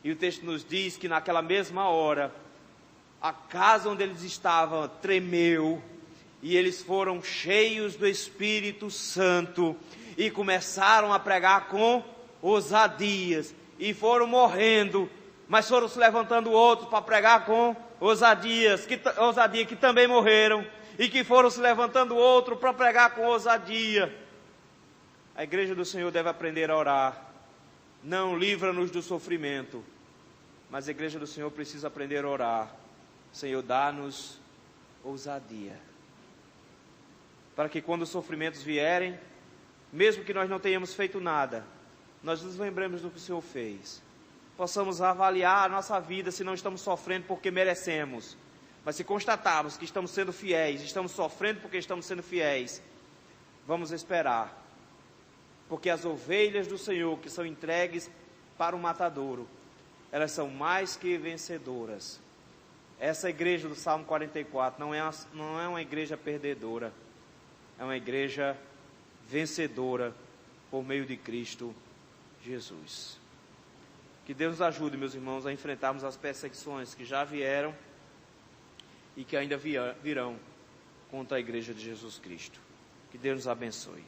E o texto nos diz que naquela mesma hora, a casa onde eles estavam tremeu, e eles foram cheios do Espírito Santo, e começaram a pregar com ousadias, e foram morrendo, mas foram se levantando outros para pregar com ousadia, que também morreram, e que foram se levantando outros para pregar com ousadia. A igreja do Senhor deve aprender a orar: não livra-nos do sofrimento, mas a igreja do Senhor precisa aprender a orar: Senhor, dá-nos ousadia, para que quando os sofrimentos vierem, mesmo que nós não tenhamos feito nada, nós nos lembremos do que o Senhor fez, possamos avaliar a nossa vida se não estamos sofrendo porque merecemos, mas se constatarmos que estamos sendo fiéis, estamos sofrendo porque estamos sendo fiéis, vamos esperar, porque as ovelhas do Senhor que são entregues para o matadouro, elas são mais que vencedoras. Essa igreja do Salmo 44 não é uma igreja perdedora, é uma igreja vencedora por meio de Cristo Jesus. Que Deus nos ajude, meus irmãos, a enfrentarmos as perseguições que já vieram e que ainda virão contra a igreja de Jesus Cristo. Que Deus nos abençoe.